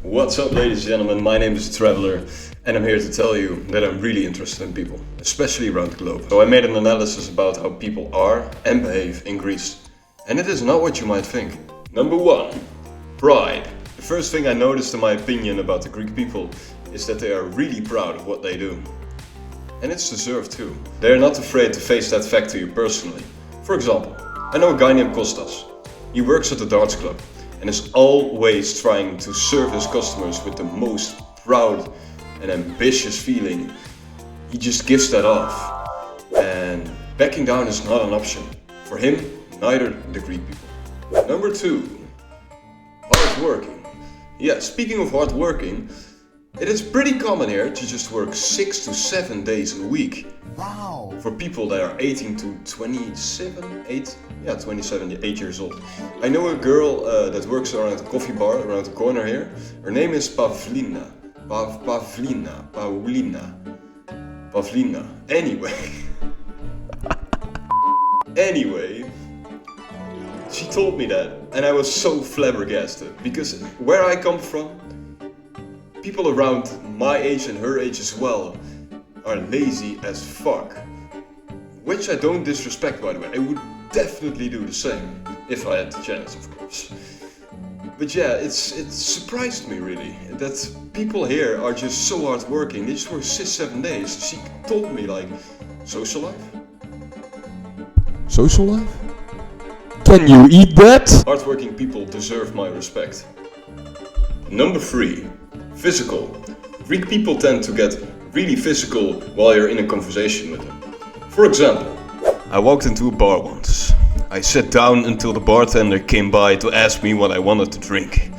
What's up, ladies and gentlemen? My name is Traveler, and I'm here to tell you that I'm really interested in people, especially around the globe. So I made an analysis about how people are and behave in Greece, and it is not what you might think. Number 1, pride. The first thing I noticed in my opinion about the Greek people is that they are really proud of what they do. And it's deserved too. They are not afraid to face that fact to you personally. For example, I know a guy named Kostas. He works at the darts club and is always trying to serve his customers with the most proud and ambitious feeling. He just gives that off. And backing down is not an option. For him, neither the Greek people. Number 2, hard working. Yeah, speaking of hard working, it is pretty common here to just work 6 to 7 days a week. Wow. For people that are 18 to 27 years old. I know a girl that works around a coffee bar around the corner here. Her name is Pavlina. Pavlina. Anyway, she told me that, and I was so flabbergasted because where I come from, people around my age and her age as well are lazy as fuck. Which I don't disrespect, by the way. I would definitely do the same if I had the chance, of course. But yeah, it surprised me really that people here are just so hardworking. They just work 6-7 days. She told me like, social life? Social life? Can you eat that? Hardworking people deserve my respect. Number 3, physical. Greek people tend to get really physical while you're in a conversation with them. For example, I walked into a bar once. I sat down until the bartender came by to ask me what I wanted to drink.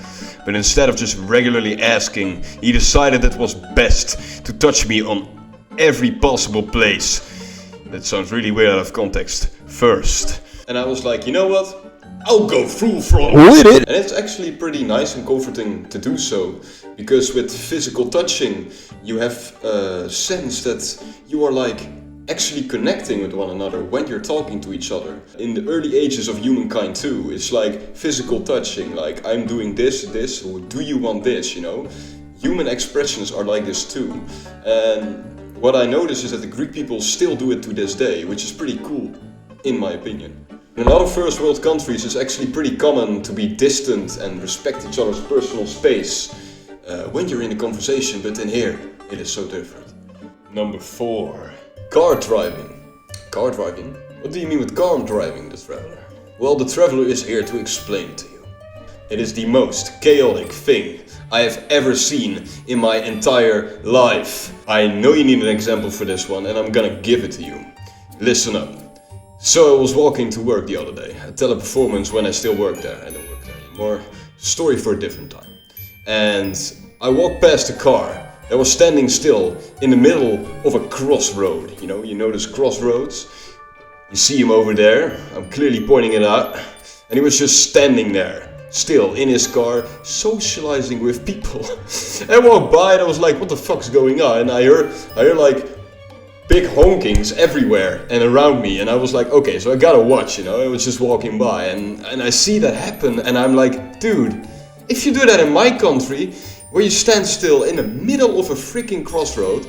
But instead of just regularly asking, he decided it was best to touch me on every possible place. That sounds really weird out of context. First. And I was like, you know what? I'll go full throttle with it. And it's actually pretty nice and comforting to do so, because with physical touching, you have a sense that you are like actually connecting with one another when you're talking to each other. In the early ages of humankind too, it's like physical touching, like I'm doing this, or do you want this, you know? Human expressions are like this too. And what I notice is that the Greek people still do it to this day, which is pretty cool, in my opinion. In a lot of first world countries, it's actually pretty common to be distant and respect each other's personal space when you're in a conversation, but in here, it is so different. Number 4, car driving. Car driving? What do you mean with car driving, the Traveler? Well, the Traveler is here to explain to you. It is the most chaotic thing I have ever seen in my entire life. I know you need an example for this one, and I'm gonna give it to you. Listen up. So I was walking to work the other day, at Teleperformance when I still work there. I don't work there anymore. Story for a different time. And I walked past a car that was standing still in the middle of a crossroad. You know those crossroads? You see him over there, I'm clearly pointing it out. And he was just standing there, still in his car, socializing with people. I walked by and I was like, what the fuck's going on? And I heard like big honkings everywhere and around me, and I was like, okay, so I gotta watch, I was just walking by and I see that happen, and I'm like, dude, if you do that in my country, where you stand still in the middle of a freaking crossroad,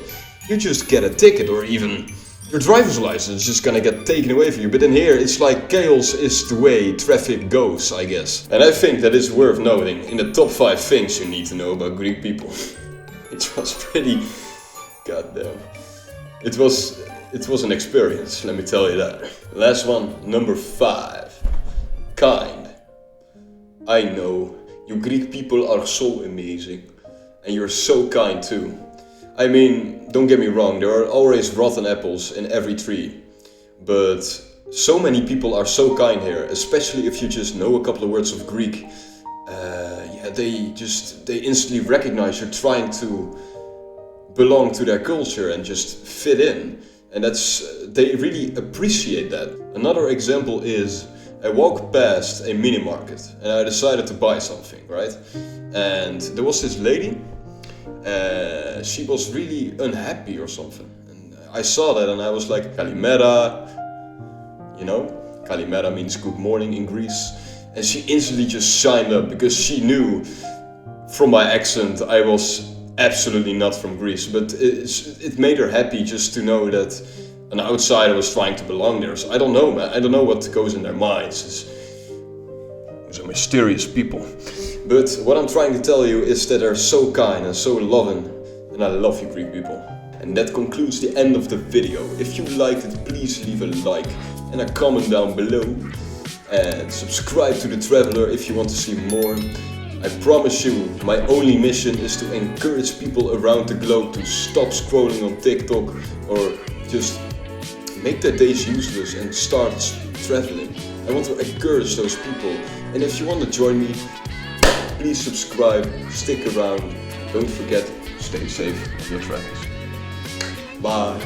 you just get a ticket, or even your driver's license is just gonna get taken away from you. But in here, it's like chaos is the way traffic goes, I guess. And I think that is worth noting in the top 5 things you need to know about Greek people. It was pretty goddamn. It was an experience, let me tell you that. Last one, number 5. Kind. I know, you Greek people are so amazing. And you're so kind too. I mean, don't get me wrong, there are always rotten apples in every tree. But so many people are so kind here, especially if you just know a couple of words of Greek. They instantly recognize you're trying to belong to their culture and just fit in, and they really appreciate that. Another example is I walked past a mini market and I decided to buy something, right? And there was this lady, she was really unhappy or something, and I saw that and I was like, Kalimera, Kalimera means good morning in Greece, and she instantly just signed up because she knew from my accent, I was absolutely not from Greece, but it made her happy just to know that an outsider was trying to belong there. So I don't know, man. I don't know what goes in their minds. Those are mysterious people. But what I'm trying to tell you is that they're so kind and so loving, and I love you Greek people. And that concludes the end of the video. If you liked it, please leave a like and a comment down below. And subscribe to The Traveler if you want to see more. I promise you, my only mission is to encourage people around the globe to stop scrolling on TikTok or just make their days useless and start traveling. I want to encourage those people. And if you want to join me, please subscribe, stick around. Don't forget, stay safe on your travels. Bye.